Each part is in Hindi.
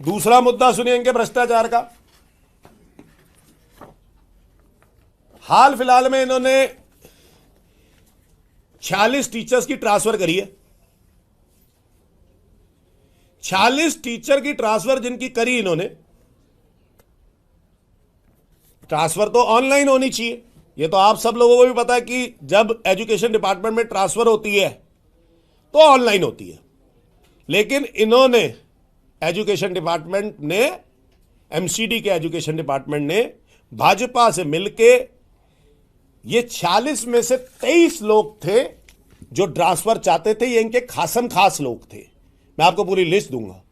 दूसरा मुद्दा सुनिएंगे भ्रष्टाचार का। हाल फिलहाल में इन्होंने 46 टीचर्स की ट्रांसफर करी है। 46 टीचर की ट्रांसफर जिनकी करी इन्होंने, ट्रांसफर तो ऑनलाइन होनी चाहिए, ये तो आप सब लोगों को भी पता है कि जब एजुकेशन डिपार्टमेंट में ट्रांसफर होती है तो ऑनलाइन होती है। लेकिन इन्होंने एजुकेशन डिपार्टमेंट ने, एमसीडी के एजुकेशन डिपार्टमेंट ने भाजपा से मिलके ये 46 में से 23 लोग थे जो ट्रांसफर चाहते थे। ये इनके खासम खास लोग थे, मैं आपको पूरी लिस्ट दूंगा।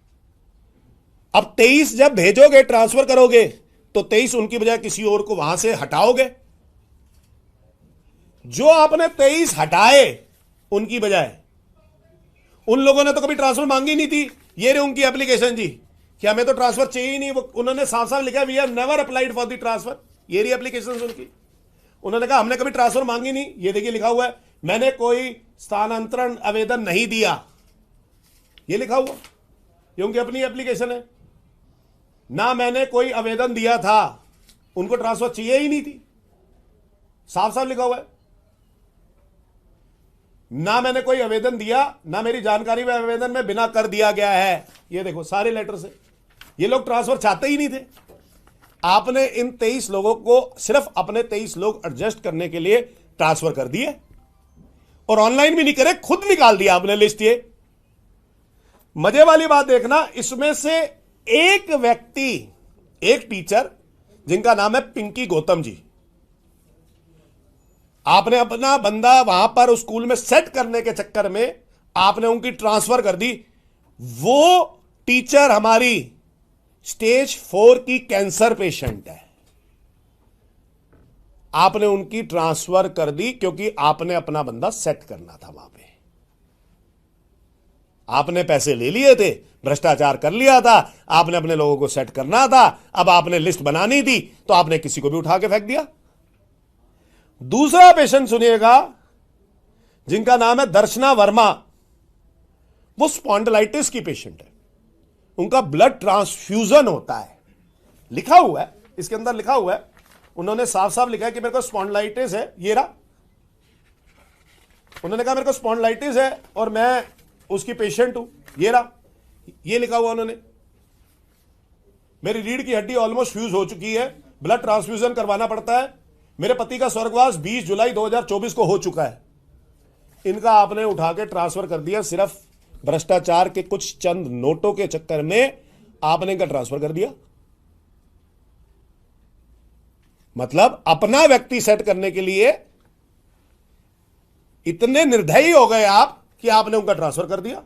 अब 23 जब भेजोगे, ट्रांसफर करोगे, तो 23 उनकी बजाय किसी और को वहां से हटाओगे। जो आपने 23 हटाए उनकी बजाय, उन लोगों ने तो कभी ट्रांसफर मांगी नहीं थी। ये रही उनकी एप्लीकेशन जी कि हमें तो ट्रांसफर चाहिए ही नहीं। वो उन्होंने साफ साफ लिखा, we have never applied for the transfer. ये रही एप्लीकेशन उनकी। उन्होंने कहा हमने कभी ट्रांसफर मांगी नहीं। ये देखिए लिखा हुआ है, मैंने कोई स्थानांतरण आवेदन नहीं दिया, ये लिखा हुआ। ये उनकी अपनी एप्लीकेशन है। ना मैंने कोई आवेदन दिया था, उनको ट्रांसफर चाहिए ही नहीं थी, साफ साफ लिखा हुआ है। ना मैंने कोई आवेदन दिया, ना मेरी जानकारी में आवेदन में बिना कर दिया गया है। ये देखो सारे लेटर से। ये लोग ट्रांसफर चाहते ही नहीं थे। आपने इन 23 लोगों को सिर्फ अपने 23 लोग एडजस्ट करने के लिए ट्रांसफर कर दिए, और ऑनलाइन भी नहीं करे, खुद निकाल दिया आपने लिस्ट। ये मजे वाली बात देखना, इसमें से एक व्यक्ति, एक टीचर जिनका नाम है पिंकी गौतम जी, आपने अपना बंदा वहां पर उस स्कूल में सेट करने के चक्कर में आपने उनकी ट्रांसफर कर दी। वो टीचर हमारी स्टेज 4 की कैंसर पेशेंट है। आपने उनकी ट्रांसफर कर दी क्योंकि आपने अपना बंदा सेट करना था। वहां पे आपने पैसे ले लिए थे, भ्रष्टाचार कर लिया था, आपने अपने लोगों को सेट करना था। अब आपने लिस्ट बनानी थी तो आपने किसी को भी उठा के फेंक दिया। दूसरा पेशेंट सुनिएगा, जिनका नाम है दर्शना वर्मा। वो स्पॉन्डिलाइटिस की पेशेंट है। उनका ब्लड ट्रांसफ्यूजन होता है, लिखा हुआ है इसके अंदर, लिखा हुआ है। उन्होंने साफ साफ लिखा है कि मेरे को स्पॉन्डिलाइटिस है। ये रहा, उन्होंने कहा मेरे को स्पॉन्डिलाइटिस है और मैं उसकी पेशेंट हूं। ये रहा, ये लिखा हुआ उन्होंने। मेरी रीढ़ की हड्डी ऑलमोस्ट फ्यूज हो चुकी है, ब्लड ट्रांसफ्यूजन करवाना पड़ता है। मेरे पति का स्वर्गवास 20 जुलाई 2024 को हो चुका है। इनका आपने उठा के ट्रांसफर कर दिया। सिर्फ भ्रष्टाचार के कुछ चंद नोटों के चक्कर में आपने इनका ट्रांसफर कर दिया। मतलब अपना व्यक्ति सेट करने के लिए इतने निर्दयी हो गए आप कि आपने उनका ट्रांसफर कर दिया।